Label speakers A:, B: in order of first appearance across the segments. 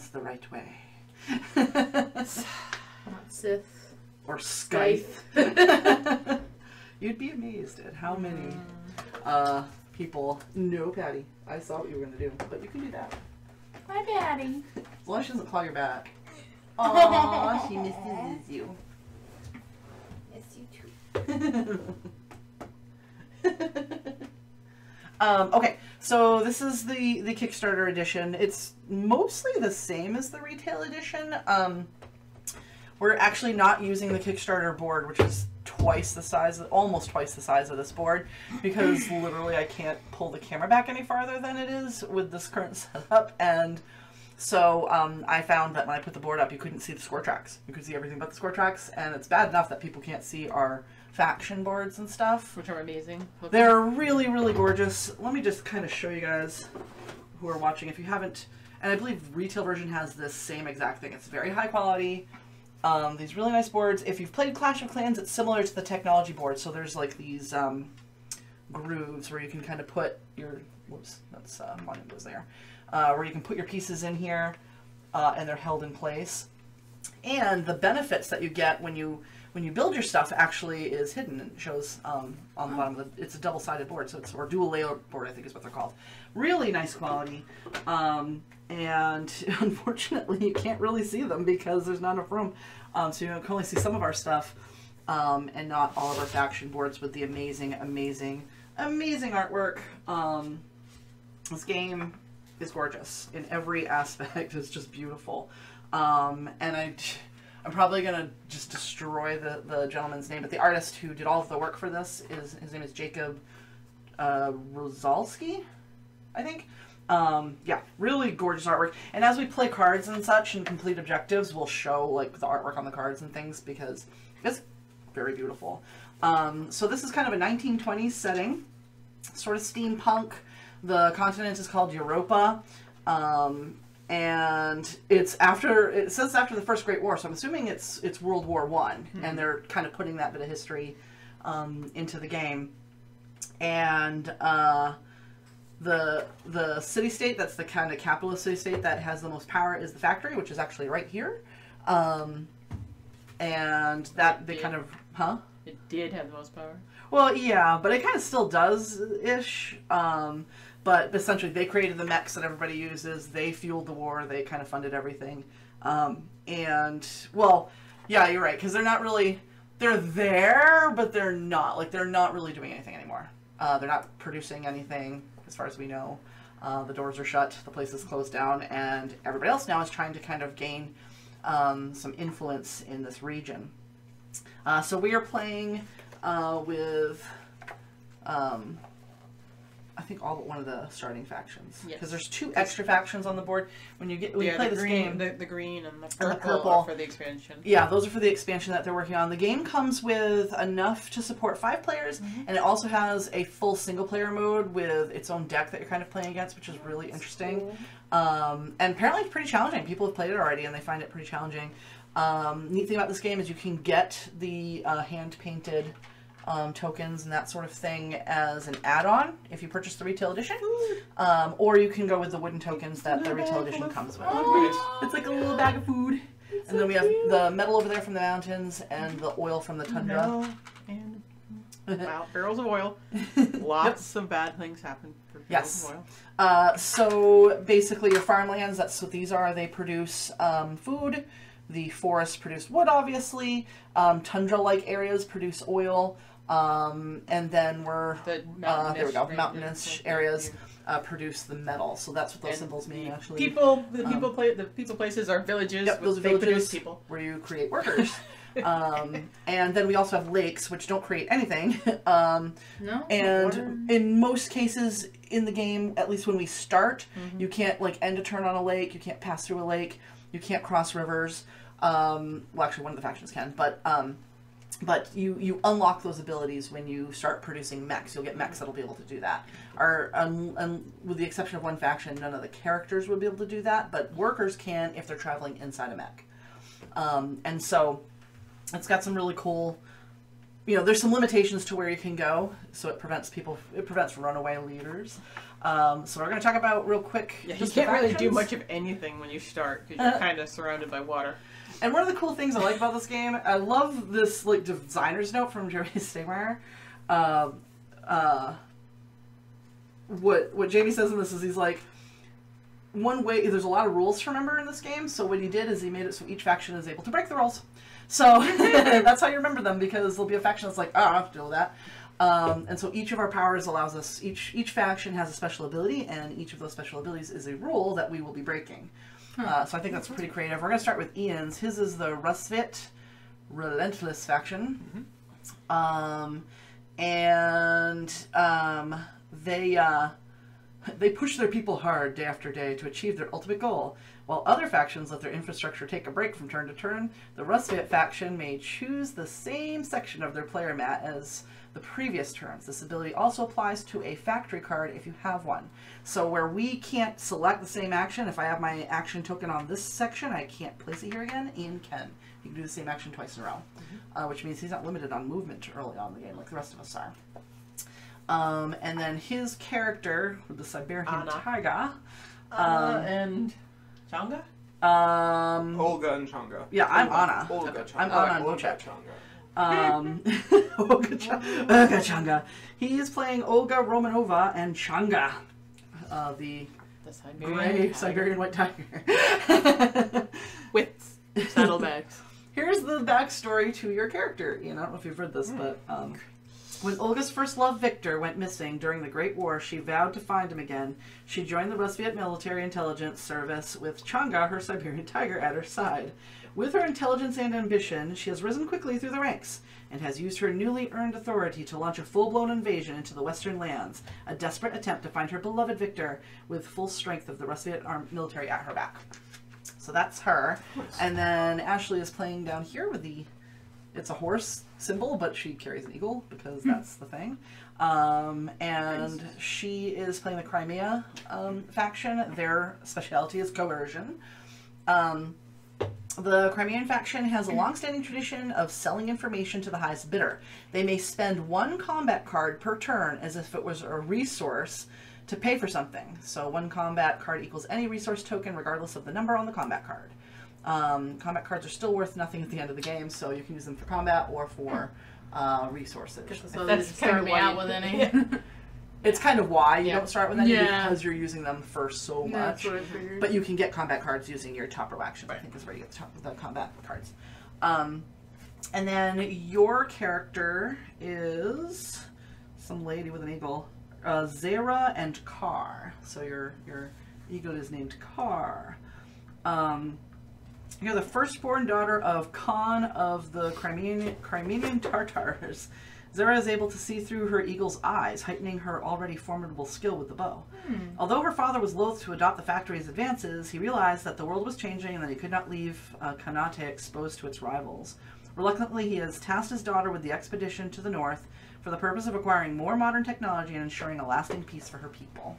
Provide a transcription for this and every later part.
A: that's the right way.
B: Not Scythe.
A: Or Scythe. You'd be amazed at how many people... No, Patty. I saw what you were going to do, but you can do that.
B: Hi, Patty.
A: As long as she doesn't claw your back. Aww, she misses you.
B: Miss you too.
A: Okay, so this is the Kickstarter edition. It's mostly the same as the retail edition. We're actually not using the Kickstarter board, which is twice the size, almost twice the size of this board, because literally I can't pull the camera back any farther than it is with this current setup. And so I found that when I put the board up, you couldn't see the score tracks. You could see everything but the score tracks, and it's bad enough that people can't see our faction boards and stuff.
B: Which are amazing.
A: They're really, really gorgeous. Let me just kind of show you guys who are watching. If you haven't, and I believe retail version has this same exact thing. It's very high quality. These really nice boards. If you've played Clash of Clans, it's similar to the technology board. So there's like these grooves where you can kind of put your, whoops, that's monument was there, where you can put your pieces in here, and they're held in place. And the benefits that you get when you build your stuff actually is hidden and shows on the bottom of the, it's a double-sided board, so it's, or dual layer board, I think is what they're called. Really nice quality. And unfortunately you can't really see them because there's not enough room. So you can only see some of our stuff, and not all of our faction boards with the amazing, amazing, amazing artwork. This game is gorgeous in every aspect. It's just beautiful. And I'm probably going to just destroy the gentleman's name, but the artist who did all of the work for this, his name is Jacob Rosalski, I think. Yeah, really gorgeous artwork. And as we play cards and such and complete objectives, we'll show like the artwork on the cards and things because it's very beautiful. So this is kind of a 1920s setting, sort of steampunk. The continent is called Europa. And it's after, it says after the First Great War, so I'm assuming it's World War I, and they're kind of putting that bit of history into the game. And the city-state, that's the kind of capitalist city-state that has the most power, is the factory, which is actually right here. And that, they kind of, huh?
B: It did have the most power.
A: Well, yeah, but it kind of still does-ish. But essentially, they created the mechs that everybody uses. They fueled the war. They kind of funded everything. And, well, yeah, you're right. Because they're not really... They're there, but they're not. Like, they're not really doing anything anymore. They're not producing anything, as far as we know. The doors are shut. The place is closed down. And everybody else now is trying to kind of gain some influence in this region. So we are playing with... I think all but one of the starting factions. Because there's 2 extra factions on the board. When you play this game,
B: the green and the purple are for the expansion.
A: Yeah, those are for the expansion that they're working on. The game comes with enough to support 5 players, and it also has a full single-player mode with its own deck that you're kind of playing against, which is really interesting. Cool. And apparently it's pretty challenging. People have played it already, and they find it pretty challenging. Neat thing about this game is you can get the hand-painted tokens and that sort of thing as an add-on if you purchase the retail edition, or you can go with the wooden tokens that the retail edition comes with. It's like a little bag of food. And then we have the metal over there from the mountains and the oil from the tundra.
B: And wow, barrels of oil. Lots of bad things happen for barrels of oil.
A: So basically your farmlands, that's what these are. They produce food. The forests produce wood, obviously. Tundra-like areas produce oil. And then there we go, mountainous areas produce the metal. So that's what those symbols mean, actually.
B: The people places are villages.
A: Yep, those
B: they
A: villages
B: produce people.
A: where you create workers. And then we also have lakes, which don't create anything.
B: No.
A: And in most cases in the game, at least when we start, you can't like end a turn on a lake. You can't pass through a lake. You can't cross rivers. Well, actually, one of the factions can, but you unlock those abilities when you start producing mechs. You'll get mechs that'll be able to do that. And with the exception of one faction, none of the characters would be able to do that, but workers can if they're traveling inside a mech. And so it's got some really cool, there's some limitations to where you can go, so it prevents runaway leaders. So we're going to talk about real quick.
B: Yeah, you can't really do much of anything when you start because you're kind of surrounded by water.
A: And one of the cool things I like about this game, I love this like designer's note from Jeremy Stegmaier. What Jamie says in this is he's like, one way, there's a lot of rules to remember in this game, so what he did is he made it so each faction is able to break the rules. So that's how you remember them, because there'll be a faction that's like, oh, I have to deal with that. And so each of our powers allows us, each faction has a special ability, and each of those special abilities is a rule that we will be breaking. So I think that's pretty creative. We're going to start with Ian's. His is the Rusvit Relentless faction. They push their people hard day after day to achieve their ultimate goal. While other factions let their infrastructure take a break from turn to turn, the Rusvit faction may choose the same section of their player mat as the previous turns. This ability also applies to a factory card if you have one. So where we can't select the same action, if I have my action token on this section, I can't place it here again. Ian can. He can do the same action twice in a row, which means he's not limited on movement early on in the game like the rest of us are. And then his character, the Siberian Tiger,
B: and Changa?
C: Olga and Changa.
A: Yeah, I'm Anna.
C: Olga Changa.
A: I'm Anna and Wojciech. Olga Changa. He is playing Olga Romanova and Changa, the gray Siberian white tiger.
B: With saddlebags.
A: Here's the backstory to your character. I don't know if you've read this, but when Olga's first love, Victor, went missing during the Great War, she vowed to find him again. She joined the Rusviet Military Intelligence Service with Changa, her Siberian tiger, at her side. With her intelligence and ambition, she has risen quickly through the ranks and has used her newly earned authority to launch a full-blown invasion into the Western lands, a desperate attempt to find her beloved Victor with full strength of the Rusviet military at her back. So that's her. And then Ashley is playing down here with it's a horse symbol, but she carries an eagle because that's the thing. And she is playing the Crimea faction. Their specialty is coercion. The Crimean faction has a long-standing tradition of selling information to the highest bidder. They may spend one combat card per turn as if it was a resource to pay for something. So one combat card equals any resource token regardless of the number on the combat card. Combat cards are still worth nothing at the end of the game, so you can use them for combat or for resources.
B: So that's kind of why with any.
A: It's kind of why you don't start with any, because you're using them for so much.
B: That's what I figured.
A: But you can get combat cards using your top row actions. I think is where you get the combat cards. And then your character is some lady with an eagle, Zara and Kar. So your eagle is named Kar. You're the firstborn daughter of Khan of the Crimean Tartars. Zara is able to see through her eagle's eyes, heightening her already formidable skill with the bow. Although her father was loath to adopt the factory's advances, he realized that the world was changing and that he could not leave Kanate exposed to its rivals. Reluctantly, he has tasked his daughter with the expedition to the north for the purpose of acquiring more modern technology and ensuring a lasting peace for her people.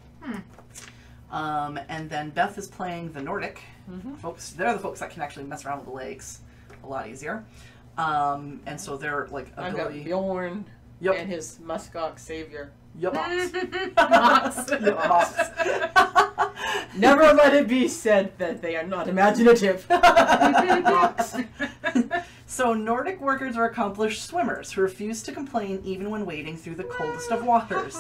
A: And then Beth is playing the Nordic folks. They're the folks that can actually mess around with the lakes a lot easier. And so they're like ability.
B: I've got Bjorn and his muskox savior.
A: Mox.
B: Never let it be said that they are not imaginative.
A: So Nordic workers are accomplished swimmers who refuse to complain even when wading through the coldest of waters.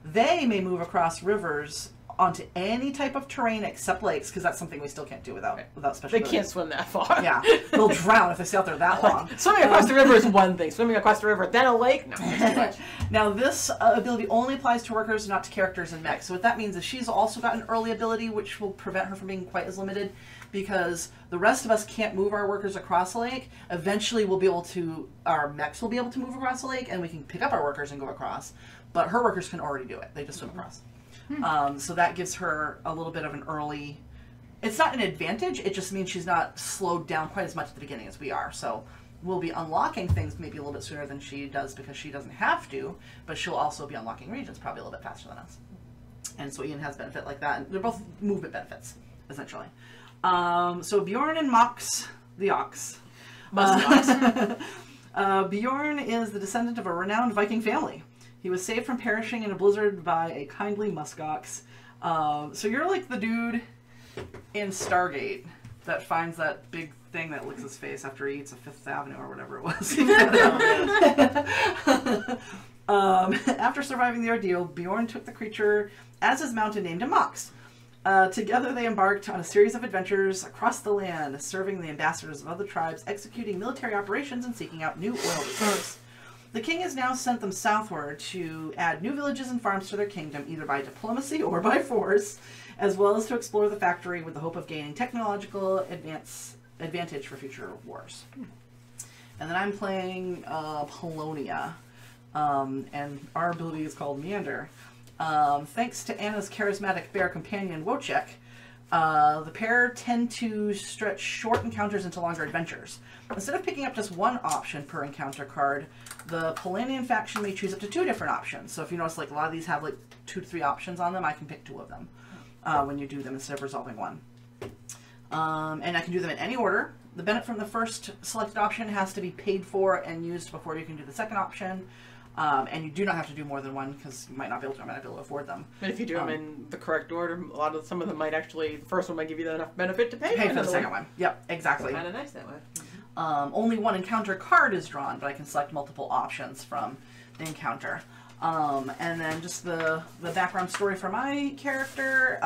A: They may move across rivers onto any type of terrain except lakes, because that's something we still can't do without special
B: They
A: abilities.
B: can't swim that far.
A: Yeah, they'll drown if they stay out there that long.
B: Swimming across the river is one thing. Swimming across the river, then a lake? No, that's too much.
A: Now, this ability only applies to workers, not to characters and mechs. So what that means is she's also got an early ability, which will prevent her from being quite as limited, because the rest of us can't move our workers across a lake. Eventually, we'll be able to, our mechs will be able to move across a lake, and we can pick up our workers and go across. But her workers can already do it. They just swim across. So that gives her a little bit of an early, it's not an advantage, it just means she's not slowed down quite as much at the beginning as we are. So we'll be unlocking things maybe a little bit sooner than she does because she doesn't have to, but she'll also be unlocking regions probably a little bit faster than us. And so Ian has benefit like that. And they're both movement benefits, essentially. So Bjorn and Mox, the ox.
B: Bjorn
A: is the descendant of a renowned Viking family. He was saved from perishing in a blizzard by a kindly muskox. So you're like the dude in Stargate that finds that big thing that licks his face after he eats a Fifth Avenue or whatever it was. After surviving the ordeal, Bjorn took the creature as his mount and named him Mox. Together they embarked on a series of adventures across the land, serving the ambassadors of other tribes, executing military operations, and seeking out new oil reserves. The king has now sent them southward to add new villages and farms to their kingdom, either by diplomacy or by force, as well as to explore the factory with the hope of gaining technological advantage for future wars. And then I'm playing Polonia, and our ability is called Meander. Thanks to Anna's charismatic bear companion, Wojciech, the pair tend to stretch short encounters into longer adventures. Instead of picking up just one option per encounter card, the Polanian faction may choose up to 2 different options. So if you notice, like, a lot of these have like 2 to 3 options on them, I can pick 2 of them when you do them instead of resolving one. And I can do them in any order. The benefit from the first selected option has to be paid for and used before you can do the second option. And you do not have to do more than one because you might not be able to afford them.
B: But if you do them in the correct order, some of them might actually, the first one might give you enough benefit to pay
A: for the second one. Yep, exactly.
B: Kind of nice that way.
A: Only one encounter card is drawn, but I can select multiple options from the encounter. And then just the background story for my character.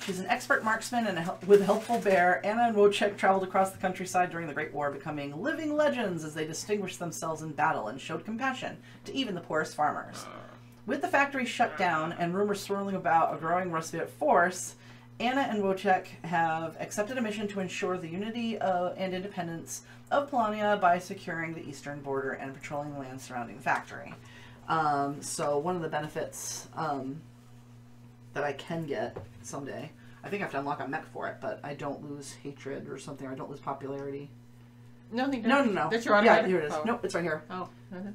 A: She's an expert marksman and with a helpful bear. Anna and Wojciech traveled across the countryside during the Great War, becoming living legends as they distinguished themselves in battle and showed compassion to even the poorest farmers. With the factory shut down and rumors swirling about a growing Russian force, Anna and Wojciech have accepted a mission to ensure the unity and independence of Polonia by securing the eastern border and patrolling the land surrounding the factory. So one of the benefits that I can get someday, I think I have to unlock a mech for it, but I don't lose hatred or something, or I don't lose popularity.
B: No.
A: That's
B: your
A: yeah, here it is. Oh. Nope, it's right here.
B: Oh.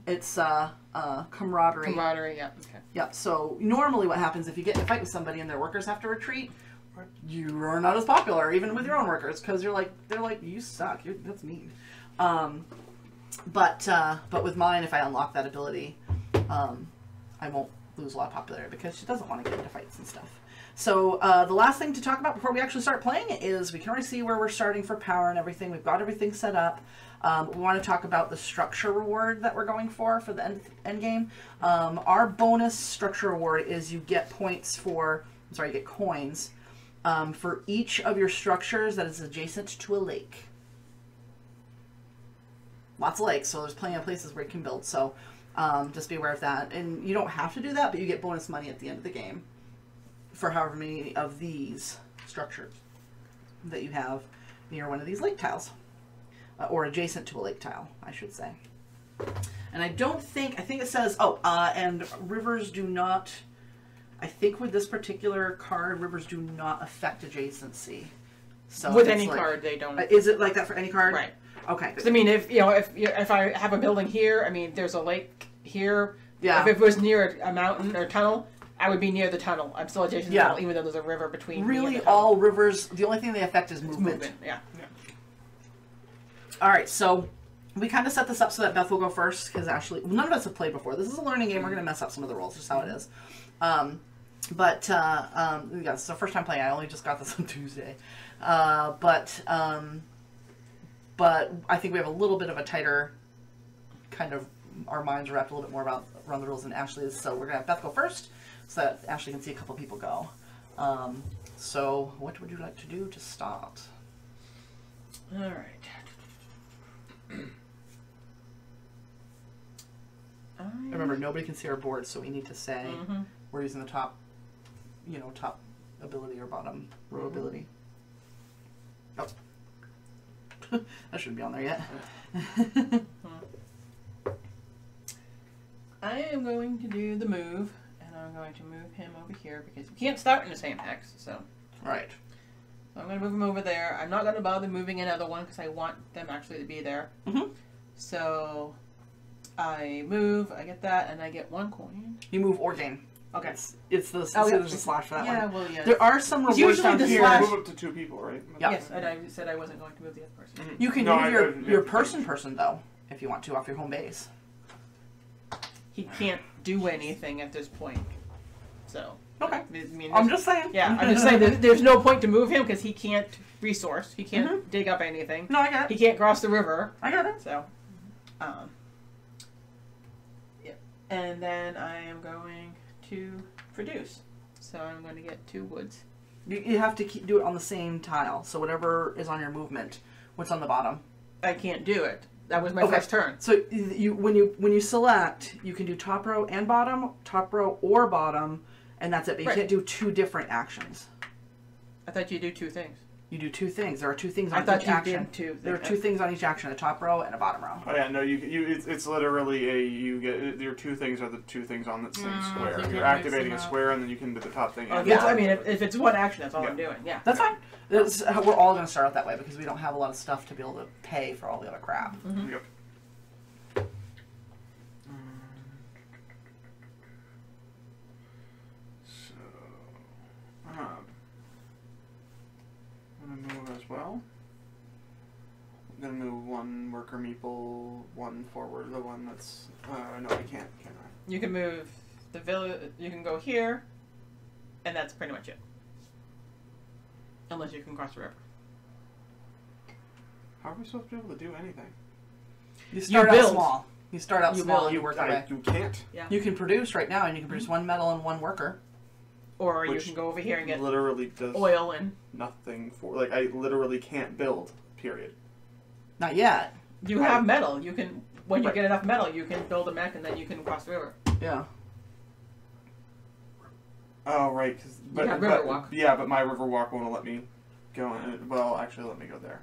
A: It's camaraderie.
B: Camaraderie, yeah. Okay.
A: Yep. So normally what happens if you get in a fight with somebody and their workers have to retreat, you are not as popular, even with your own workers, because they're like, you suck. That's mean. But with mine, if I unlock that ability, I won't lose a lot of popularity because she doesn't want to get into fights and stuff. So the last thing to talk about before we actually start playing is we can already see where we're starting for power and everything. We've got everything set up. We want to talk about the structure reward that we're going for the end game. Our bonus structure reward is you get points for, you get coins for each of your structures that is adjacent to a lake. Lots of lakes, so there's plenty of places where you can build. So just be aware of that. And you don't have to do that, but you get bonus money at the end of the game for however many of these structures that you have near one of these lake tiles. Or adjacent to a lake tile, I should say. And I think it says, and rivers do not, I think with this particular card, rivers do not affect adjacency. So
B: with any card, they don't.
A: Is it like that for any card?
B: Right.
A: Okay.
B: Because I mean, if I have a building here, I mean, there's a lake here.
A: Yeah.
B: If it was near a mountain or tunnel, I would be near the tunnel. I'm still adjacent to the tunnel, even though there's a river between.
A: Really, all rivers. The only thing they affect is movement.
B: Yeah.
A: All right, so we kind of set this up so that Beth will go first because Ashley, none of us have played before. This is a learning game. We're going to mess up some of the rules, just how it is. But it's the first time playing. I only just got this on Tuesday. But I think we have a little bit of a tighter kind of, our minds are wrapped a little bit more around the rules than Ashley is. So we're going to have Beth go first so that Ashley can see a couple people go. So what would you like to do to start?
B: All right.
A: Remember, nobody can see our board, so we need to say we're using the top, top ability or bottom row ability. Oh. That shouldn't be on there yet.
B: I am going to do the move, and I'm going to move him over here because we can't start in the same hex, so.
A: Right.
B: So I'm going to move him over there. I'm not going to bother moving another one because I want them actually to be there. So I move, I get that, and I get 1 coin.
A: You move or gain.
B: Okay.
A: It's the there's a slash for that one.
B: Yeah, well, yeah.
A: There are some rewards down here.
C: You move up to 2 people, right?
A: Yep.
B: Yes, and I said I wasn't going to move the other person.
A: You can move your person though, if you want to, off your home base.
B: he can't do anything at this point. So.
A: Okay.
B: I mean,
A: I'm just saying.
B: Yeah, I'm just saying there's no point to move him because he can't resource. He can't dig up anything.
A: No, I get it.
B: He can't cross the river.
A: I get it.
B: So, yeah. And then I am going to produce. So I'm going to get 2 woods.
A: You have to do it on the same tile. So whatever is on your movement, what's on the bottom?
B: I can't do it. That was my first turn.
A: So when you select, you can do top row and bottom, top row or bottom, and that's it. But you can't do 2 different actions.
B: I thought you do 2 things.
A: You do 2 things. There are 2 things on each action.
B: Did 2
A: there are 2 things on each action: a top row and a bottom row.
C: Oh yeah, no, it's literally your 2 things are the 2 things on the same square.
B: so
C: You're activating a square, and then you can do the top thing.
B: Yeah, I mean, if it's one action, that's all I'm doing. Yeah,
A: that's fine. We're all going to start out that way because we don't have a lot of stuff to be able to pay for all the other crap.
C: Yep. I'm gonna move as well. I'm gonna move 1 worker meeple, 1 forward. The one that's no, I can't I?
B: You can move the village. You can go here, and that's pretty much it. Unless you can cross the river.
C: How are we supposed to be able to do anything?
A: You start out small. You start out small. You work your way.
C: You can't.
B: Yeah.
A: You can produce right now, and you can produce 1 metal and 1 worker.
B: Or you can go over here and get
C: literally does
B: oil and
C: nothing for. Like I literally can't build. Period.
A: Not yet.
B: You have metal. You can when you get enough metal, you can build a mech and then you can cross the river.
A: Yeah.
C: Oh right, but
B: Riverwalk.
C: Yeah, but my Riverwalk won't let me go in. Well, actually, let me go there.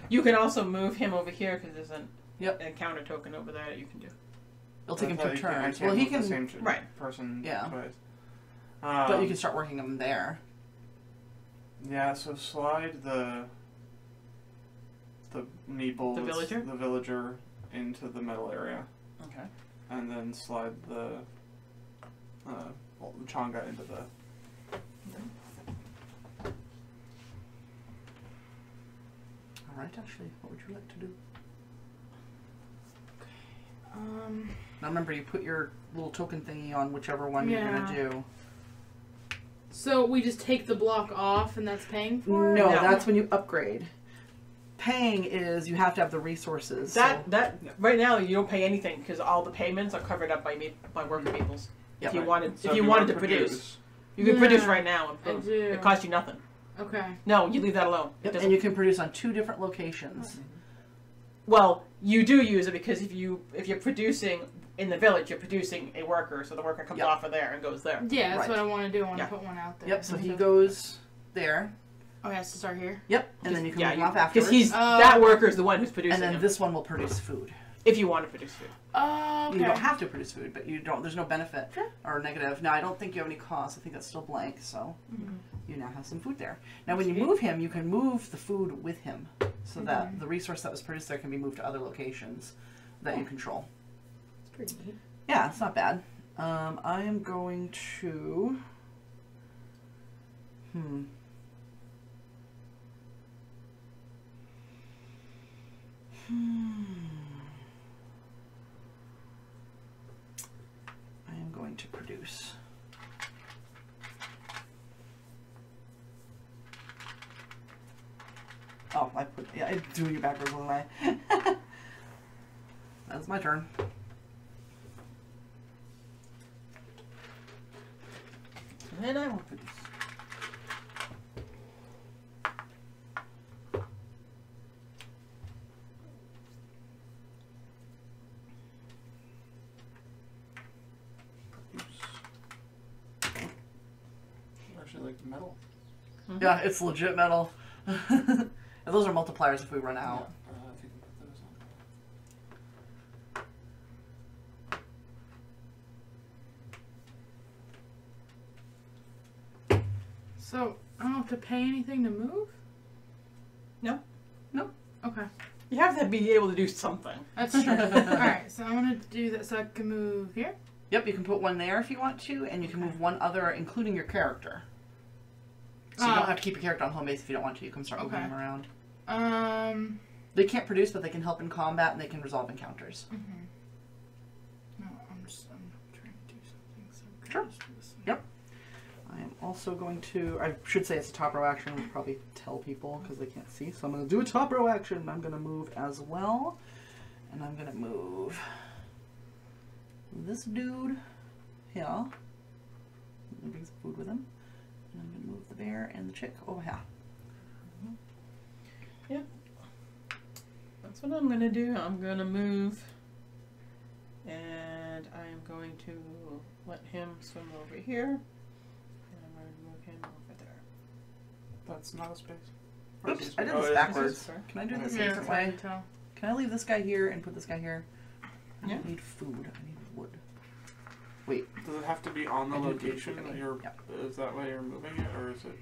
B: You can also move him over here because there's an encounter token over there that you can do.
A: It'll take him 2 turns.
C: Well,
A: he can
C: the same person.
A: Yeah.
C: Twice.
A: But you can start working him there.
C: Yeah. So slide the meeple, the villager, into the metal area.
B: Okay.
C: And then slide the Changa into the.
A: All right, Ashley, what would you like to do? Now remember, you put your little token thingy on whichever one you're gonna do.
D: So we just take the block off, and that's paying for it?
A: No, that's when you upgrade. Paying is you have to have the resources.
B: That right now you don't pay anything because all the payments are covered up by worker peoples.
A: Yep.
B: If you wanted to produce, you can produce right now. And it costs you nothing.
D: Okay.
B: No, you leave that alone.
A: Yep. And you can produce on 2 different locations.
B: Well, you do use it because if you're producing in the village, you're producing a worker, so the worker comes off of there and goes there.
D: Yeah, that's what I want to do. I want to put one out there.
A: Yep. So he goes there.
D: Oh, he has to start here?
A: Yep. And then you can move him off afterwards.
B: Because that worker is the one who's producing.
A: And then this one will produce food.
B: If you want to produce food.
D: Oh, okay.
A: You don't have to produce food, but you don't. There's no benefit or negative. Now, I don't think you have any cost. I think that's still blank. So you now have some food there. Now, when you move him, you can move the food with him, so that the resource that was produced there can be moved to other locations that you control.
D: It's pretty neat.
A: Yeah, it's not bad. I am going to. I am going to produce. Oh, I doing it backwards one way. That's my turn.
B: And then I will produce.
C: Actually, like metal.
A: Yeah, it's legit metal. And those are multipliers if we run out.
C: Yeah, I think I put those on.
D: So, I don't have to pay anything to move?
B: No.
A: No.
D: Okay.
B: You have to be able to do something.
D: That's true. Alright, so I'm going to do that so I can move here.
A: Yep, you can put one there if you want to, and you can move one other, including your character. So you don't have to keep your character on home base if you don't want to. You can start moving them around. They can't produce, but they can help in combat and they can resolve encounters.
D: No, I'm trying to do something. So
A: Sure. Yep. I am also going to, I should say it's a top row action, which probably tell people because they can't see. So I'm going to do a top row action. I'm going to move as well. And I'm going to move this dude here. He brings some food with him. And I'm going to move the bear and the chick over here.
B: Yep. That's what I'm going to do. I'm going to move. And I'm going to let him swim over here. And I'm going to move him over there.
C: That's not a space.
A: Oops, I did
C: Oh,
A: this
C: it is.
A: backwards.
B: Sorry.
A: Can I do this a
D: Yeah,
A: different
D: it's hard
A: way?
D: to tell.
A: Can I leave this guy here and put this guy here?
B: Yeah.
A: I need food. I need wood. Wait.
C: Does it have to be on the
A: I do
C: location
A: food.
C: that you're?
A: Yep.
C: Is that why you're moving it, or is it?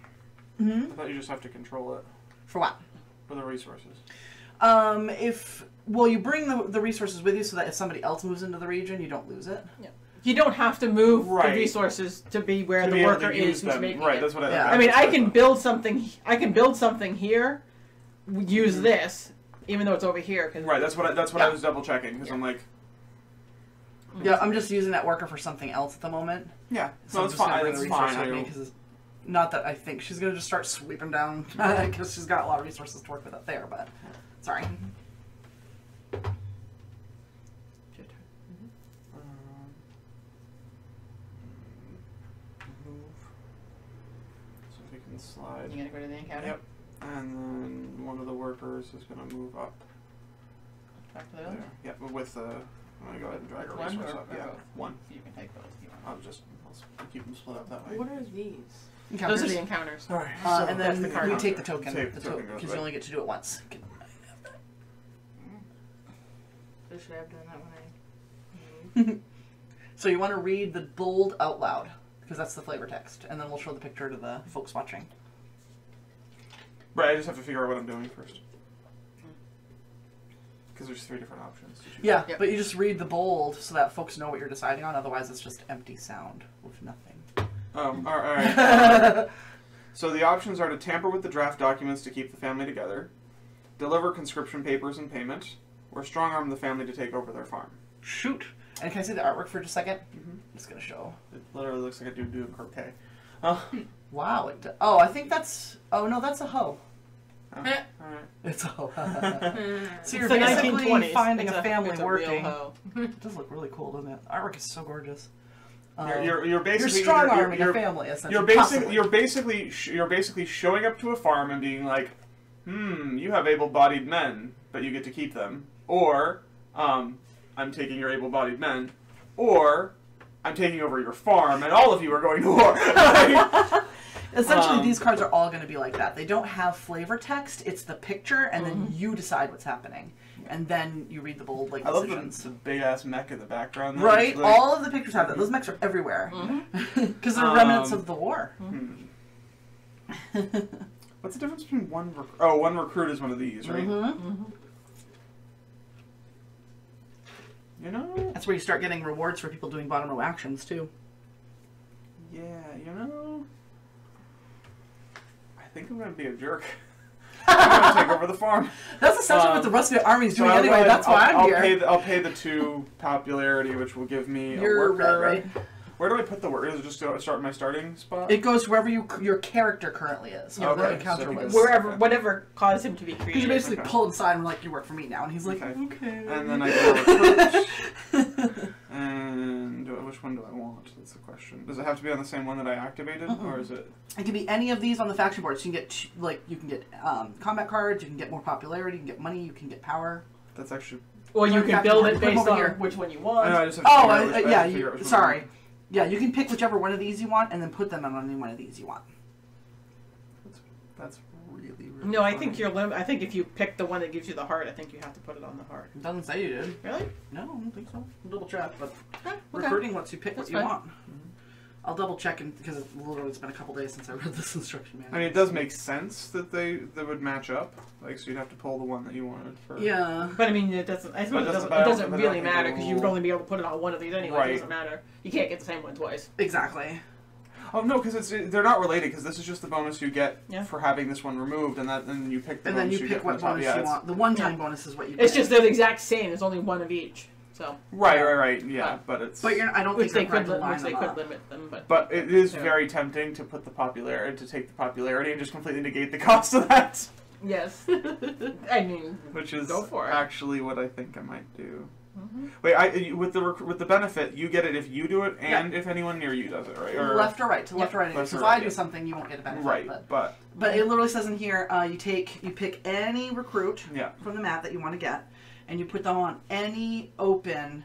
A: Mm-hmm.
C: I thought you just have to control it
A: For what?
C: for the resources.
A: You bring the resources with you so that if somebody else moves into the region, you don't lose it.
B: Yeah. You don't have to move
C: Right.
B: the resources to be where
C: To
B: the
C: be able
B: worker
C: to use
B: is who's
C: them.
B: making
C: Right.
B: it.
C: That's what I.
A: Yeah.
B: I mean,
C: that's
B: I
C: what
B: can
C: thought.
B: build something. I can build something here, use this, even though it's over here. Cause
C: Right. That's what I
A: Yeah.
C: was double checking because I'm like,
A: Yeah, I'm just using that worker for something else at the moment.
C: yeah,
A: So
C: no,
A: I'm
C: it's
A: just gonna
C: fine.
A: bring
C: It's
A: the resource
C: fine.
A: with me 'cause not that I think she's gonna just start sweeping down because she's got a lot of resources to work with up there. But sorry.
C: Move. So we can slide.
B: You gonna go to the encounter?
C: Yep. And then one of the workers is going to move up
B: Talk to the
C: there.
B: other?
C: Yep, but with the. I'm going to go ahead and drag a
B: One
C: resource
B: or
C: up. Yeah,
B: both?
C: one.
B: You can take both if you want.
C: I'll keep them split up that way.
D: What are these?
A: Encounters.
B: Those are the encounters.
C: All right.
A: And
B: that's
A: then
B: the card.
A: we take the token.
C: Take the token goes
A: Because
C: away.
A: you only get to do it once.
D: So should I have done that when I...
A: So you want to read the bold out loud because that's the flavor text, and then we'll show the picture to the folks watching.
C: Right, I just have to figure out what I'm doing first. Because there's 3 different options to choose.
A: Yeah,
B: Yep.
A: but you just read the bold so that folks know what you're deciding on. Otherwise, it's just empty sound with nothing.
C: All right. So the options are to tamper with the draft documents to keep the family together, deliver conscription papers in payment, or strong-arm the family to take over their farm.
A: Shoot. And can I see the artwork for just a second?
C: Mm-hmm.
A: I'm just gonna show.
C: It literally looks like a dude doing croquet.
A: Wow. Oh, I think that's. Oh no, that's a hoe.
C: All right.
A: It's a hoe. So you're
B: It's the
A: basically
B: 1920s.
A: finding
B: It's
A: a family
B: it's a
A: working.
B: real hoe.
A: It does look really cool, doesn't it? The artwork is so gorgeous.
C: You're basically
A: You're strong arming a family. Essentially.
C: You're basically showing up to a farm and being like, you have able-bodied men, but you get to keep them, or I'm taking your able-bodied men, or I'm taking over your farm and all of you are going to war.
A: Essentially, these cards are all going to be like that. They don't have flavor text. It's the picture, and then you decide what's happening, and then you read the bold
C: I love
A: decisions.
C: the big ass mech in the background.
A: Right?
C: Like,
A: All of the pictures have that. Those mechs are everywhere because they're remnants of the war.
C: What's the difference between one recruit is one of these, right? You know?
A: That's where you start getting rewards for people doing bottom row actions too.
C: Yeah, you know? I think I'm gonna be a jerk. I'm gonna take over the farm.
A: That's essentially what the rest of the army's doing
C: I'll go
A: anyway.
C: ahead-
A: That's why I'm here.
C: I'll pay the 2 popularity, which will give me a
A: You're
C: worker.
A: red, right?
C: Where do I put the worker? Is it just start my starting spot?
A: It goes wherever your character currently is.
C: Yeah,
A: Or the
C: okay,
A: encounter
C: so
A: was.
B: Wherever, whatever caused him to be
A: Because you
B: created.
A: basically
C: Okay.
A: pull him aside and we're like, you work for me now. And he's like,
C: Okay.
A: okay.
C: And then I go recruit. And which one do I want? That's the question. Does it have to be on the same one that I activated, or is it?
A: It can be any of these on the faction board. So you can get you can get combat cards, you can get more popularity, you can get money, you can get power.
C: That's actually.
B: Or you can build it
A: Put 'em
B: based
A: over
B: on
A: here.
B: which one you
C: I
B: want.
C: know, I just have to
A: Oh,
C: figure out which- I have
A: yeah.
C: to figure out which one.
A: Sorry. Yeah, you can pick whichever one of these you want, and then put them on any one of these you want.
C: That's really.
B: No, I
C: funny.
B: think I think if you pick the one that gives you the heart, I think you have to put it on the heart.
A: It doesn't say you did.
B: Really?
A: No, I don't think so. I'll double check, but
B: Okay.
A: recruiting lets you pick
B: That's
A: what you
B: fine.
A: want. I'll double check because it's been a couple days since I read this instruction manual.
C: I mean, it does make sense that they would match up. Like, so you'd have to pull the one that you wanted for.
A: Yeah.
B: But I mean, it doesn't. I suppose
C: But
B: it
C: it
B: doesn't,
C: doesn't-
B: it doesn't
C: but I
B: really
C: don't think
B: matter
C: it
B: because you would
C: will-
B: only be able to put it on one of these anyway.
C: Right.
B: It doesn't matter. You can't get the same one twice.
A: Exactly.
C: Oh no, because they're not related. Because this is just the bonus you get
B: Yeah.
C: for having this one removed, and then you pick the
A: And
C: bonus
A: then you
C: get
A: pick
C: from
A: what
C: the top.
A: bonus
C: Yeah,
A: you
C: it's-
A: want. The one-time bonus is what you.
B: It's
A: pick.
B: just they're the exact same. There's only one of each. So.
C: Right. Yeah, but it's.
A: But I don't
B: Which
A: think
B: they
A: they're
B: could,
A: line
B: which they
A: them
B: could
A: up.
B: limit them, but.
C: But it is
B: Yeah.
C: very tempting to put the popularity, to take the popularity and just completely negate the cost of that.
B: Yes. I mean.
C: Which is
B: Go for it.
C: actually what I think I might do.
B: Mm-hmm.
C: Wait, with the benefit, you get it if you do it and if anyone near you does it, right? Or,
A: Left or right? To left or right.
C: Left
A: So
C: or
A: if
C: right,
A: I do
C: yeah.
A: something, you won't get a benefit.
C: right,
A: But it literally says in here, you pick any recruit
C: yeah.
A: from the map that you want to get, and you put them on any open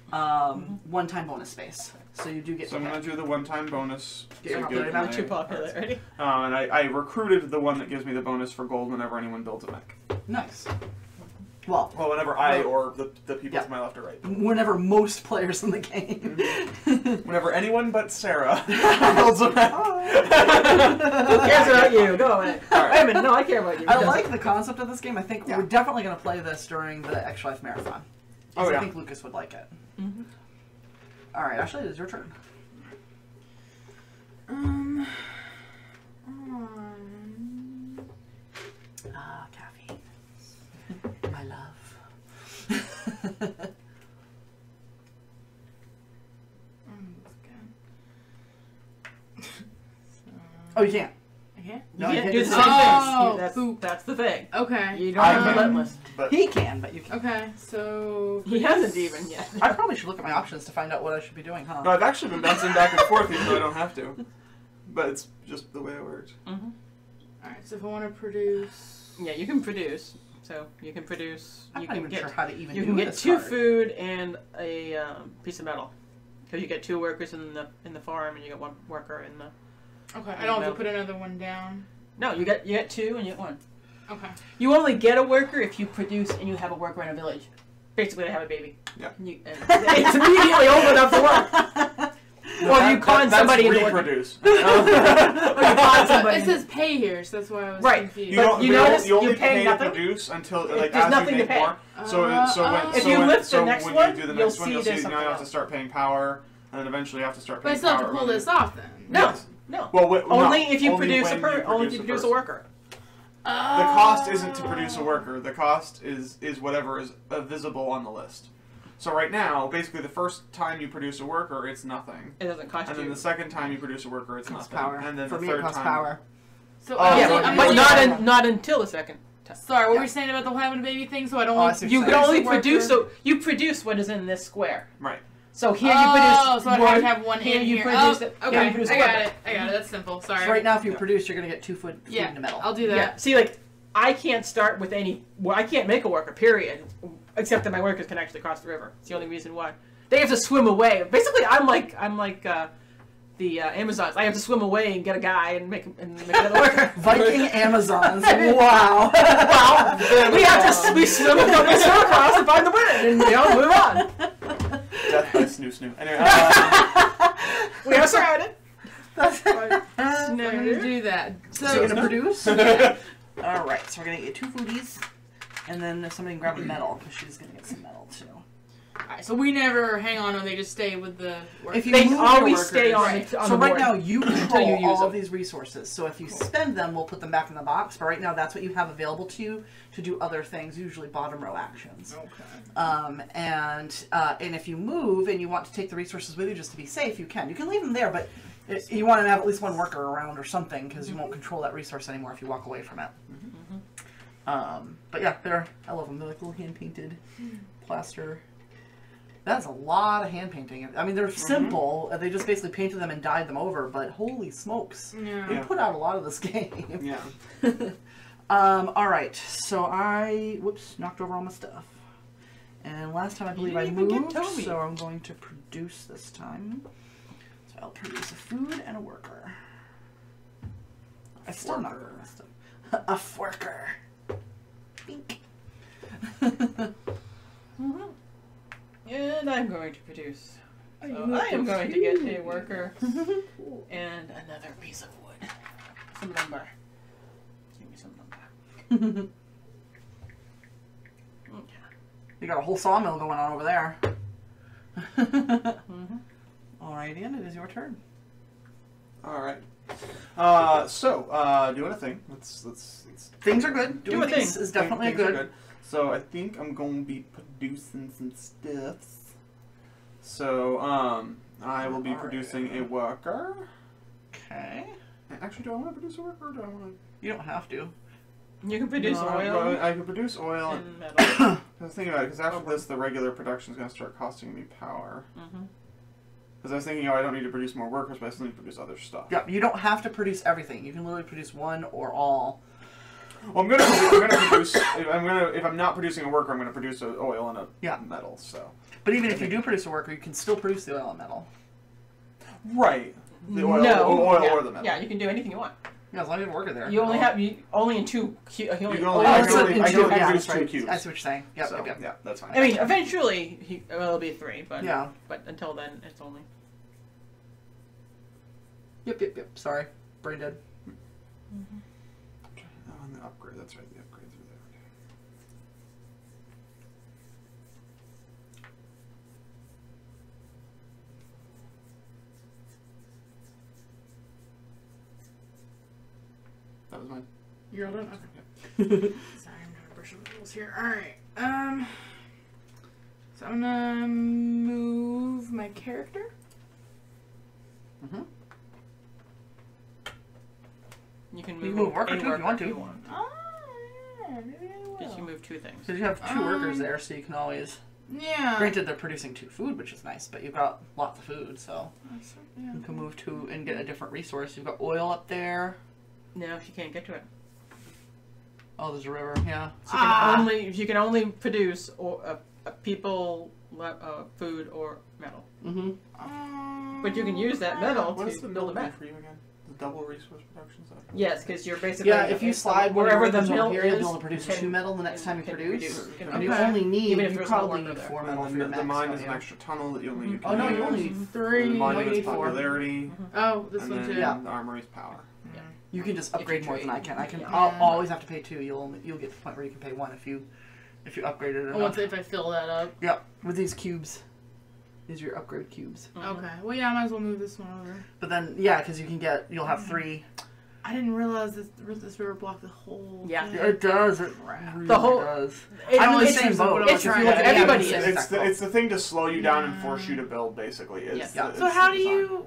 A: one-time bonus space. So you do get.
C: So I'm going to do the one-time bonus.
A: Get your
C: to
A: popularity
C: give
A: map.
C: my-
B: Too popular already.
C: And I recruited the one that gives me the bonus for gold whenever anyone builds a mech.
A: Nice. Well,
C: Whenever I or the people
A: Yeah.
C: to my left or right.
A: whenever most players in the game.
C: Whenever anyone but Sarah builds a mech.
B: Who cares about you? Go away.
C: All right.
B: Wait a minute. No, I care about you.
A: I like the concept of this game. I think
C: Yeah.
A: we're definitely going to play this during the Extra Life Marathon.
C: Oh, yeah.
A: I think Lucas would like it.
B: Mm-hmm.
A: All right, Ashley, it is your turn. Caffeine. My love. Oh, you can't.
D: I can't?
A: No,
B: you
A: you
B: can't
A: can't
B: do the
A: do
B: same
D: Oh,
B: thing.
D: poop.
B: That's the thing.
D: Okay.
B: You don't have
C: I-
B: relentless.
C: But
A: He can, but you can't.
D: Okay, so...
B: He hasn't even yet.
A: I probably should look at my options to find out what I should be doing, huh?
C: no, I've actually been bouncing back and forth even though I don't have to. But it's just the way it works.
B: Mm-hmm.
D: Alright, so if I want to produce...
B: Yeah, you can produce. So you can produce.
A: I'm
B: You
A: not
B: can
A: even
B: get.
A: sure how to even
B: You
A: do
B: can get
A: this
B: 2
A: card.
B: food and a piece of metal. Because you get 2 workers in the farm and you get 1 worker in the.
D: Okay, I don't have to put another one down.
B: No, you get 2 and you get 1.
D: Okay.
B: You only get a worker if you produce and you have a worker in a village. Basically, they have a baby.
C: Yeah.
B: And it's immediately old enough to work. Or you con somebody into working.
C: reproduce.
B: Or you con somebody.
D: It says pay here, so that's why I was
B: Right.
D: confused.
B: But you notice
C: you only
B: you're paying
C: pay
B: nothing?
C: to produce until
B: There's
C: as
B: nothing
C: you
B: to
C: make
B: pay.
C: more. So
B: If you lift the next
C: when
B: one,
C: you do the
B: you'll
C: next one,
B: see
C: you'll
B: there's
C: see now
B: something
C: you have to
B: else.
C: start paying power, and then eventually you have to start
D: But I
C: paying
D: still have
C: power.
D: to pull
C: when
D: this
C: you-
D: off then.
B: No.
C: Yes.
B: No.
C: Well,
B: Only
C: no,
B: if you
C: only
B: produce
C: when
B: only if you produce a
C: person.
B: worker.
C: The cost isn't to produce a worker. The cost is whatever is visible on the list. So right now, basically, the first time you produce a worker, it's nothing.
B: It doesn't cost
C: And
B: you.
C: then the second time you produce a worker, it's
A: Costs
C: nothing.
A: power.
C: And then
A: For
C: the
A: me,
C: third
A: it costs
C: time.
A: power.
D: So,
C: Oh,
B: Yeah,
C: so
D: I'm
B: but
D: only-
B: not until the second time.
D: Sorry, what
A: Yeah.
D: were you saying about the having a baby thing? So I don't
A: Oh, I
D: want
A: see
D: to
A: what
B: You
A: you're
B: can
A: saying.
B: only produce you produce what is in this square.
C: Right.
B: So here you
D: Oh,
B: produce
D: so I
B: one.
D: have to have one
B: here
D: in
B: you
D: here.
B: produce
D: Oh,
B: it.
D: okay,
B: Here you produce
D: I
B: a
D: got
B: worker.
D: it. I got it. That's simple. Sorry.
A: So right now, if you
C: Yeah.
A: produce, you're going to get 2 food
D: yeah,
A: in the middle.
D: I'll do that.
B: Yeah. See, like I can't start with any. Well, I can't make a worker. Period. Except that my workers can actually cross the river. It's the only reason why. They have to swim away. Basically, I'm like the Amazons. I have to swim away and get a guy and make another worker.
A: Viking Amazons. Wow.
B: Well, we swim across and find the winner, and move on.
C: Death by snoo snoo. Anyway,
B: We are surrounded.
D: I'm gonna do that.
A: So you're going to produce?
D: Yeah.
A: All right, so we're going to get 2 foodies, and then somebody can grab a metal, because she's going to get some metal, too.
D: Alright, so we never hang on, or they just stay with the work.
A: If you
B: They
A: move your
B: always
A: workers-
B: stay on,
D: Right.
B: on
A: So
B: the
A: right
B: board.
A: now you
B: Until
A: control
B: you use
A: all
B: them.
A: of these resources. So if you spend them, we'll put them back in the box. But right now, that's what you have available to you to do other things, usually bottom row actions.
D: Okay.
A: And if you move and you want to take the resources with you just to be safe, you can. You can leave them there, but you want to have at least 1 worker around or something because you won't control that resource anymore if you walk away from it. But yeah, I love them. They're like little hand painted plaster. That's a lot of hand painting. I mean, they're simple. They just basically painted them and dyed them over, but holy smokes.
D: Yeah.
A: They put out a lot of this game.
C: yeah.
A: Alright, so whoops, knocked over all my stuff. And last time I believe I
B: didn't even get
A: moved,
B: Toby.
A: so I'm going to produce this time. So I'll produce a food and a worker. I still knocked over my stuff. A worker. Bink.
B: And I'm going to produce. So I am going to get a worker and another piece of wood. Some lumber. Give me some lumber. Okay.
A: You got a whole sawmill going on over there. Alrighty, and it is your turn.
C: All right. Doing a thing. Let's.
A: Things are good.
B: Do a
A: things
B: thing.
A: is definitely
C: Things are
A: good.
C: So I think I'm going to be producing some stuffs. So I will be producing a worker.
A: Okay.
C: Actually, do I want to produce a worker, or do I want to?
A: You don't have to.
B: You can produce oil
C: I can produce oil.
B: and metal.
C: I was thinking about it because after this, the regular production is going to start costing me power. Because I was thinking, I don't need to produce more workers, but I still need to produce other stuff.
A: Yeah, you don't have to produce everything. You can literally produce one or all.
C: Well, I'm gonna produce. If I'm not producing a worker, I'm gonna produce oil and a metal. So.
A: But even if you do produce a worker, you can still produce the oil and metal.
C: Right. The oil,
B: No.
C: oil
B: Yeah.
C: or the metal.
B: Yeah, you can do anything you want.
A: Yeah, as long as you have a worker there.
B: You only have only in two.
C: I can only
A: in two,
C: produce
A: that's
C: two
A: right.
C: cubes.
A: I see what you're saying. Yep,
C: So,
A: yep.
C: yeah, that's fine.
B: I mean, eventually it'll be 3, but
A: Yeah.
B: But until then, it's only.
A: Yep. Sorry. Brain dead.
C: Oh, and the upgrade. That's right. The upgrades are there. That was mine.
D: You're all done? Okay.
C: Yeah.
D: Sorry, I'm trying to brush up the rules here. Alright. So I'm gonna move my character.
A: Mm-hmm.
B: You can
A: You
B: move,
A: can move worker
B: any
A: too if you want to.
D: Oh, yeah, maybe I will.
B: Because you move 2 things.
A: Because you have 2 workers there, so you can always...
D: Yeah.
A: Granted, they're producing 2 food, which is nice, but you've got lots of food, so...
D: Yeah.
A: You can move 2 and get a different resource. You've got oil up there.
B: No, she can't get to it.
A: Oh, there's a river, yeah.
B: So you can only produce people, food, or metal.
A: Mm-hmm.
B: But you can use that metal
C: What
B: to
C: does the
B: build a
C: mill do
B: map.
C: for you again? The double resource production stuff?
B: Yes, because you're basically
A: Yeah, if you slide
B: wherever the
A: mill
B: mill
A: here, you'll be
B: is,
A: able to produce
B: can-
A: 2 metal the next time you
B: can
A: produce.
B: can
A: And you
D: Okay.
A: only need,
B: Even if
A: you
B: there's no
A: probably
B: worker
A: need
B: there.
A: 4 metal for your
C: And
A: max.
C: the mine
A: don't
C: is an
A: you?
C: extra tunnel that you only
A: Oh, no, you only...
C: The
D: 3.
C: monument's
A: need 4.
C: popularity.
D: Oh, this
C: And
D: one
C: then
D: too.
A: Yeah.
C: the armory's power.
A: You can just
B: If you
A: upgrade more than
B: trade.
A: I can.
B: Yeah.
A: I'll always have to pay 2. You'll get to the point where you can pay 1 if you upgrade it enough.
D: Once if I fill that up.
A: Yep, with these cubes. These are your upgrade cubes.
D: Okay. Well, yeah, I might as well move this one over.
A: But then, yeah, because you'll have 3.
D: I didn't realize this river blocked the whole.
B: Yeah.
D: thing.
A: Yeah, it does. It
D: Crap.
A: really
B: The whole-
A: does.
B: It-
A: I'm in the
B: it's-
A: same boat.
B: it's-
A: If you
B: yeah,
A: look at
B: everybody
A: the
B: is.
C: It's the thing to slow you down and force you to build, basically. Is
B: Yes.
C: the,
A: Yeah.
C: it's
D: So how
C: the
D: do
C: design.
D: you?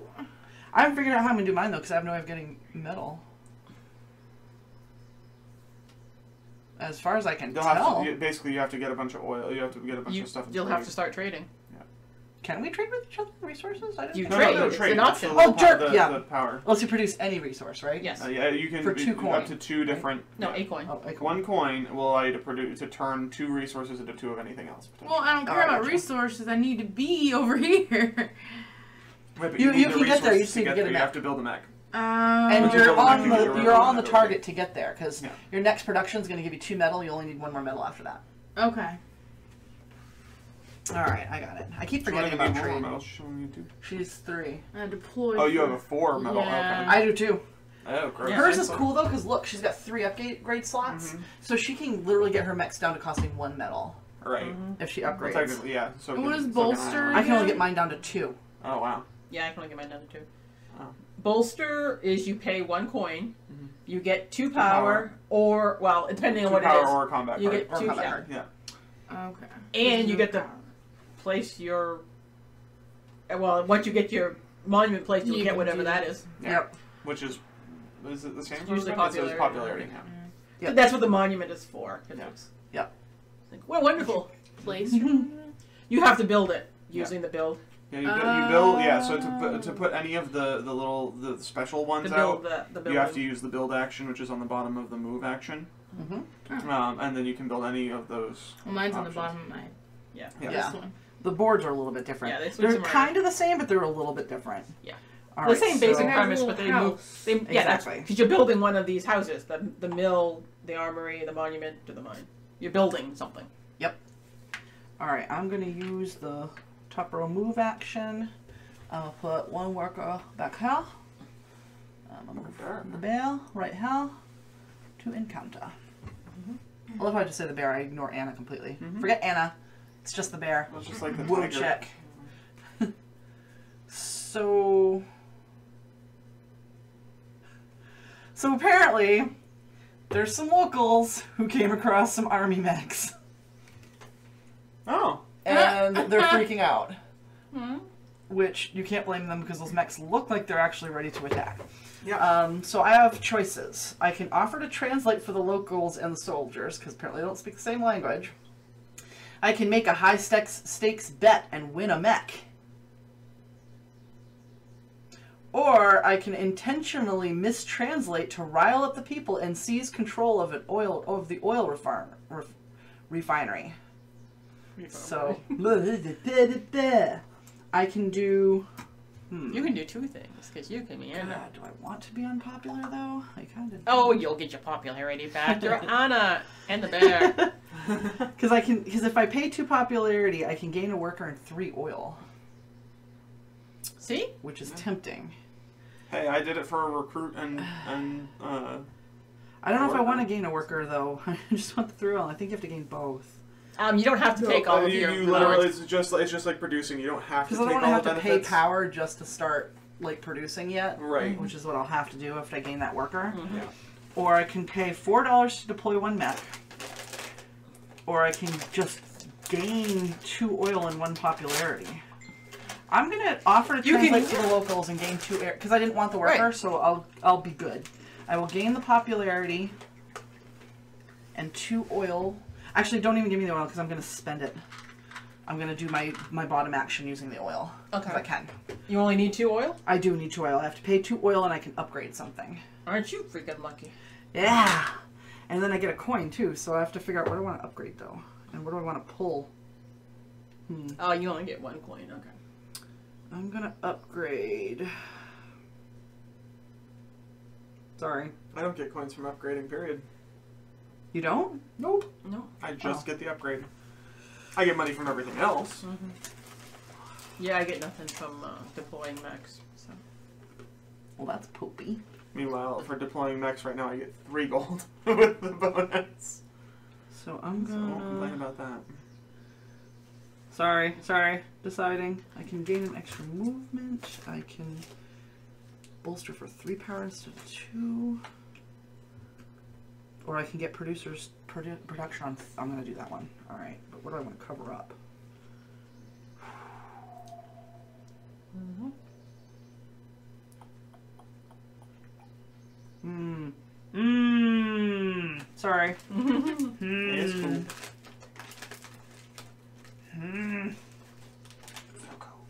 A: I haven't figured out how I'm going to do mine, though, because I have no way of getting metal. As far as I can
C: They'll
A: tell.
C: have to, basically, you have to get a bunch of oil. You have to get a bunch of stuff.
B: You'll have to start trading.
A: Can we trade with each other resources? I didn't
B: You
A: know.
B: trade.
C: No,
B: It's
C: trade.
B: an option.
A: Oh, jerk,
C: The,
A: yeah.
C: the power.
A: Unless you produce any resource, right?
B: Yes.
C: Yeah, you can
A: For 2
C: up
A: coin,
C: to 2 different.
B: No,
C: yeah.
B: 8 coin.
A: Oh, okay.
C: 1 coin will allow you to turn 2 resources into 2 of anything else.
D: Well, I don't care
A: Oh,
D: about
A: gotcha.
D: resources. I need to be over here.
C: Right, but
A: You
C: need
A: can
C: the
A: get there, you
C: resources
A: just need to get
C: there.
A: a
C: You
A: mech.
C: have to build a mech.
A: And
C: But you
A: you're
C: build a
A: on
C: mech,
A: the
C: you're
A: on the
C: metal.
A: target to get there, because
C: Yeah.
A: your next production is going to give you 2 metal. You only need 1 more metal after that.
D: Okay.
A: All right, I got it. I keep forgetting
C: Showing you
A: about
C: need more
A: trade.
C: metal, showing you 2.
A: She's 3.
D: I deploy.
C: Oh, you
D: for-
C: have a 4 metal.
D: Yeah.
A: I do too.
C: Okay. Oh, great.
B: Yeah.
A: Hers
B: that's
A: is cool though, because look, she's got 3 upgrade slots,
C: Mhm.
A: so she can literally get her mechs down to costing 1 metal
C: Right.
A: if she
C: Well,
A: upgrades.
C: technically, yeah. So
D: And what
C: can-
D: is
C: so can
D: bolster?
A: I can only
D: again?
A: get mine down to 2.
C: Oh, wow.
B: Yeah, I can only get mine down to 2.
C: Oh.
B: Bolster is you pay 1 coin,
C: Mhm.
B: you get 2 power, or well, depending on
C: 2
B: what
C: power
B: it is,
C: or a combat
B: you
C: card.
B: get
A: Or
B: 2.
A: combat
B: Yeah.
A: card.
C: Yeah.
D: Okay.
B: And you get to place your. Well, once you get your monument placed, you'll
D: You
B: get
D: can
B: whatever
D: do
B: that
D: that.
B: is.
C: Yeah.
A: Yep.
C: Which is it the same? for
B: Usually
C: everybody? It says
B: popularity.
C: popularity. Yeah.
A: Yep.
B: That's what the monument is for. 'Cause
C: Yeah.
B: it's
A: Yep.
B: like, well, wonderful.
D: Place.
B: You have to build it using the build.
C: Yeah, you build. Yeah, so to put any of the special ones
B: To build
C: out,
B: the building.
C: you have to use the build action, which is on the bottom of the move action,
A: Mm-hmm.
C: and then you can build any of those.
D: Well, mine's on the
C: options.
D: bottom of my.
B: Yeah.
C: Yeah.
A: Yeah.
D: This one.
A: The boards are a little bit different.
B: Yeah, they switch
A: they're
B: them around.
A: kind of the same, but they're a little bit different.
B: Yeah.
A: All
B: The
A: right,
B: same
A: so-
B: basic
D: They have a
B: premise, but
D: little
B: they move.
D: house.
B: They, yeah, that's
A: Exactly.
B: because you're building one of these houses: the mill, the armory, the monument to the mine. You're building something.
A: All right, I'm gonna use the top row move action. I'll put 1 worker back here. I'm gonna move the bear right here to encounter. I love how I just say the bear. I ignore Anna completely.
C: Mhm.
A: Forget Anna. It's just the bear.
C: It's just like the
A: Whoa,
C: tiger.
A: check. So So apparently, there's some locals who came across some army mechs.
C: Oh.
A: And they're freaking out.
B: Hmm.
A: Which, you can't blame them because those mechs look like they're actually ready to attack.
C: Yeah.
A: So I have choices. I can offer to translate for the locals and the soldiers, because apparently they don't speak the same language. I can make a high-stakes bet and win a mech. Or I can intentionally mistranslate to rile up the people and seize control of the oil refinery. So I can do.
B: You can do two things because you can meander.
A: God, do I want to be unpopular though? I kind of.
B: Oh, you'll get your popularity back. You're Anna and the bear.
A: Because if I pay 2 popularity, I can gain a worker and 3 oil.
B: See?
A: Which is tempting.
C: Hey, I did it for a recruit and
A: I don't know if I want to gain a worker though. I just want the 3 oil. I think you have to gain both.
B: You don't have to take all of your.
C: You literally, it's just like producing. You don't have to take all the benefits.
A: Because I don't want to have to pay power just to start like producing yet.
C: Right.
A: Which is what I'll have to do if I gain that worker.
B: Mm-hmm.
C: Yeah.
A: Or I can pay $4 to deploy 1 mech. Or I can just gain 2 oil and 1 popularity. I'm gonna offer to translate to the locals and gain 2 air because I didn't want the worker, so I'll be good. I will gain the popularity and 2 oil. Actually, don't even give me the oil because I'm gonna spend it. I'm gonna do my bottom action using the oil.
B: Okay.
A: If I can.
B: You only need 2 oil?
A: I do need 2 oil. I have to pay 2 oil and I can upgrade something.
B: Aren't you freaking lucky?
A: Yeah. And then I get a coin too, so I have to figure out what do I want to upgrade though, and what do I want to pull.
B: Oh, you only get 1 coin. Okay.
A: I'm gonna upgrade. Sorry.
C: I don't get coins from upgrading, period.
A: You don't?
C: Nope.
B: No.
C: I just get the upgrade. I get money from everything else.
B: Mm-hmm. Yeah, I get nothing from deploying mechs. So.
A: Well, that's poopy.
C: Meanwhile, for deploying mechs right now, I get 3 gold with the bonus.
A: So I'm
C: So I
A: gonna...
C: won't complain about that.
A: Sorry. Deciding. I can gain an extra movement. I can bolster for 3 power instead of 2. Or I can get production on... I'm gonna do that one. Alright, but what do I want to cover up?
B: Mm-hmm.
A: Sorry.
C: It's cool.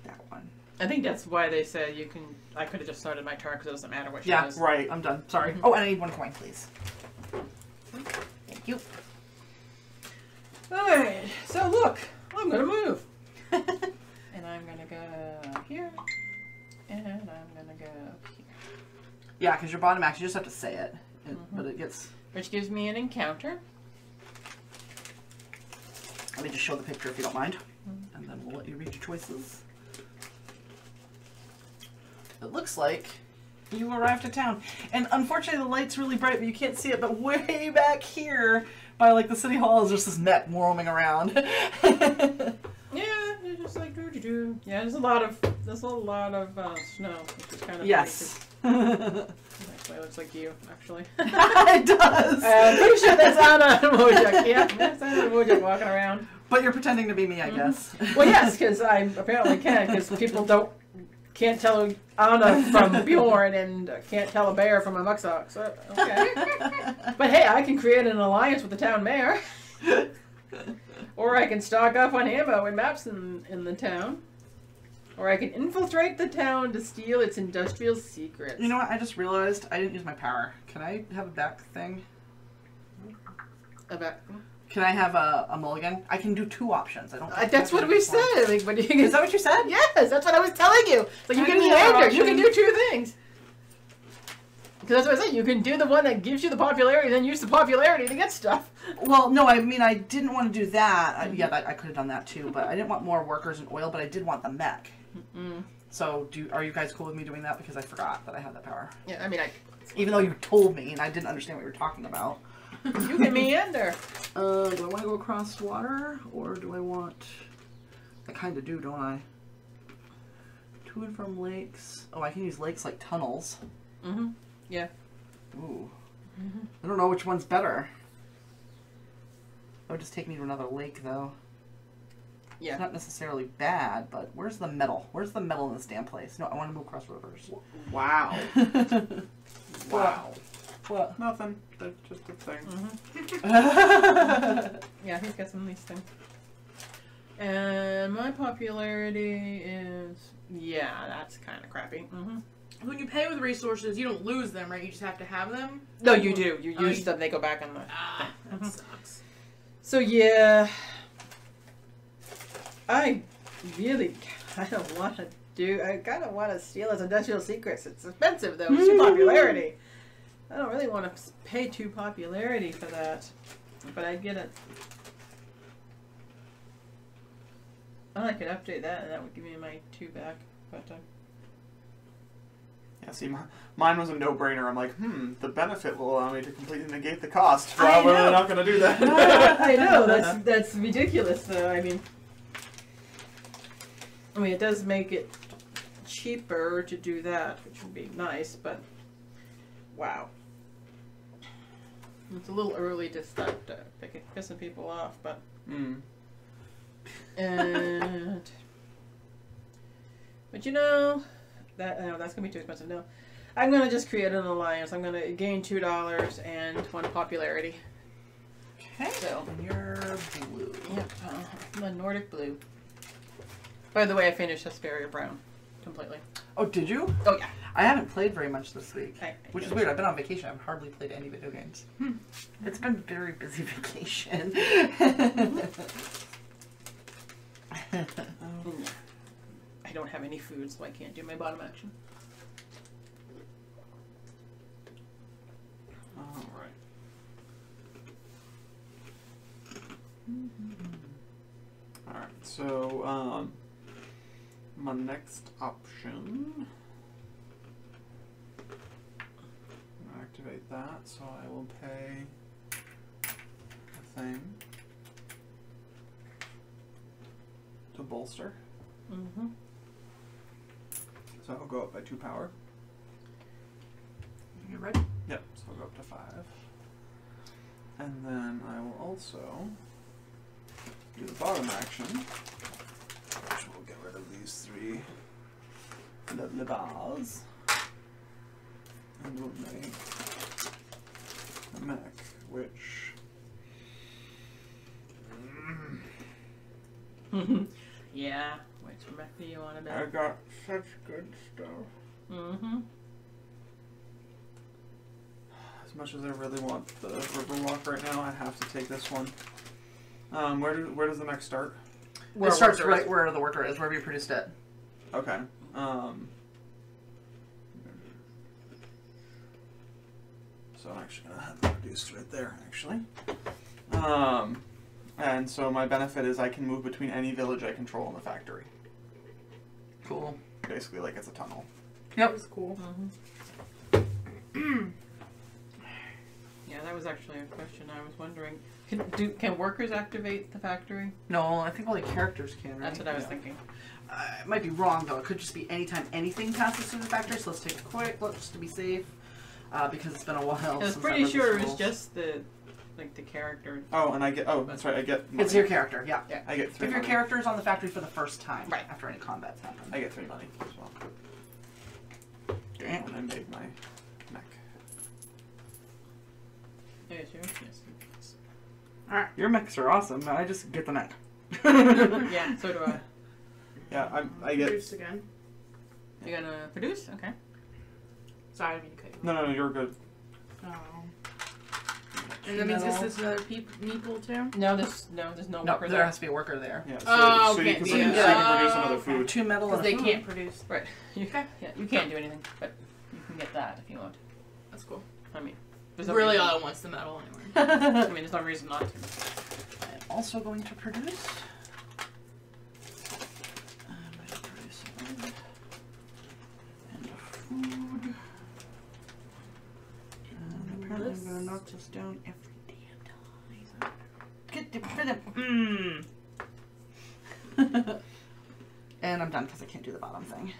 A: That one.
B: I think that's why they said you can. I could have just started my turn because it doesn't matter what she
A: Yeah,
B: does.
C: Right.
A: I'm done. Sorry. Oh, and I need 1 coin, please. Thank you.
B: Alright, so look, I'm gonna move. And I'm gonna go here. And I'm gonna go here.
A: Yeah, because your bottom action, you just have to say it. But it gets...
B: Which gives me an encounter.
A: Let me just show the picture if you don't mind. And then we'll let you read your choices. It looks like you arrived at town. And unfortunately the light's really bright, but you can't see it. But way back here by like the city hall is just this mech roaming around.
B: Yeah, it's just like doo-doo-doo. Yeah, there's a lot of snow, which is kind of
A: Yes.
B: Actually, it looks like you, actually.
A: It does.
B: I'm pretty sure that's Anna and Wojak. Yeah, that's Anna and Wojak walking around.
A: But you're pretending to be me, I guess.
B: Well, yes, because I apparently can, because people can't tell Anna from Bjorn and can't tell a bear from a mucksock. So, okay. But hey, I can create an alliance with the town mayor. Or I can stock up on ammo and maps in the town. Or I can infiltrate the town to steal its industrial secrets.
A: You know what? I just realized I didn't use my power. Can I have a back thing? Can I have a mulligan? I can do 2 options. I don't.
B: That's what we said. But you can,
A: Is that what you said?
B: yes, that's what I was telling you. So you
A: I
B: can
A: do have
B: meander. You can
A: options.
B: do 2 things. Because that's what I said. You can do the one that gives you the popularity, then use the popularity to get stuff.
A: Well, no, I mean, I didn't want to do that. Yeah, I could have done that too, but I didn't want more workers and oil, but I did want the mech. So, are you guys cool with me doing that? Because I forgot that I had that power.
B: Yeah, I mean,
A: Even though you told me, and I didn't understand what you were talking about.
B: you can meander.
A: Do I want to go across water, or do I want... I kind of do, don't I? To and from lakes. Oh, I can use lakes like tunnels.
B: Mm-hmm. Yeah.
A: Ooh. I don't know which one's better. That would just take me to another lake, though.
B: Yeah.
A: It's not necessarily bad, but where's the metal? Where's the metal in this damn place? No, I want to move across rivers.
C: Wow. Wow.
A: What?
C: Nothing. That's just a thing.
B: Yeah, he's got some of these things. And my popularity is... Yeah, that's kind of crappy.
D: When you pay with resources, you don't lose them, right? You just have to have them.
B: No, you do. You
D: Oh,
B: use
D: you-
B: them, they go back on the...
D: That sucks.
B: So, yeah... I really kind of want to do... I kind of want to steal his industrial secrets. It's expensive, though. It's 2 popularity. I don't really want to pay 2 popularity for that. But I get it. Oh, I could update that, and that would give me my 2 back. But,
C: Yeah, see, mine was a no-brainer. I'm like, the benefit will allow me to completely negate the cost.
B: I
C: Well, we're
B: know.
C: not going to do that.
B: I know, that's ridiculous, though. I mean, it does make it cheaper to do that, which would be nice, but wow. It's a little early to start pissing people off, but... And... But you know, that's going to be too expensive. No, I'm going to just create an alliance. I'm going to gain $2 and 1 popularity.
A: Okay.
B: So,
A: And you're blue.
B: yep, I'm a Nordic blue. By the way, I finished Hesperia Brown completely.
A: Oh, did you?
B: Oh, yeah.
A: I haven't played very much this week. Which is
B: finished
A: weird. I've been on vacation. I've hardly played any video games. It's been a very busy vacation.
B: I don't have any food, so I can't do my bottom action.
C: Alright. Alright, so, my next option... Activate that, so I will pay a thing to bolster. So I'll go up by 2 power.
A: You ready?
C: Yep, so I'll go up to 5. And then I will also do the bottom action, which will get rid of these 3 lovely bars. And we'll make a mech, which...
B: Yeah, which mech do you want to
C: I
B: bet?
C: got such good stuff. As much as I really want the Riverwalk right now, I have to take this one. Where does the mech start?
A: It starts right where the worker is, wherever you produced it.
C: Okay. So I'm actually gonna have it reduced right there, actually. And so my benefit is I can move between any village I control in the factory.
A: Cool.
C: Basically, like it's a tunnel.
A: Yep.
D: That was cool.
B: Yeah, that was actually a question I was wondering. Can workers activate the factory?
A: No, I think only characters can, right?
B: That's what I was thinking.
A: It might be wrong, though. It could just be anytime anything passes through the factory, so let's take a quick look just to be safe. Because it's been a while
B: I was
A: since
B: pretty
A: I've read
B: sure
A: these
B: it was
A: rules.
B: just the character.
C: Oh, and I get. Oh, that's right. I get.
A: It's your character, yeah.
B: Yeah.
C: I get 3
A: If your
C: money.
A: character is on the factory for the first time,
B: Right.
A: after any combats happen.
C: I get 3 money as well.
A: Damn.
C: And I made my mech.
B: Yes.
A: Your mechs are awesome. I just get the mech.
B: Yeah, so do I.
C: Yeah, I get.
D: Produce again.
B: You gonna produce? Okay.
D: Sorry, I didn't mean to cut you.
C: No, you're good.
D: Oh. And that means this is another meeple too?
B: No, there's no
A: No,
B: worker
A: there
B: there.
A: has to be a worker there.
C: Yeah. So,
D: Oh,
C: so you
D: okay.
C: can,
D: Yeah.
C: so you can produce another
D: Okay.
C: food.
A: 2 metal
D: Because
A: and a
D: they
A: food.
D: can't produce.
B: Right. You can't do anything, but you can get that if you want.
D: That's cool.
B: I mean, there's no
D: Really,
B: reason.
D: all I want is the metal anyway.
B: I mean, there's no reason not to.
A: I'm also going to produce. I'm going to produce a wood and a food. And apparently I'm going to knock this down every damn time. Get the And I'm done because I can't do the bottom thing.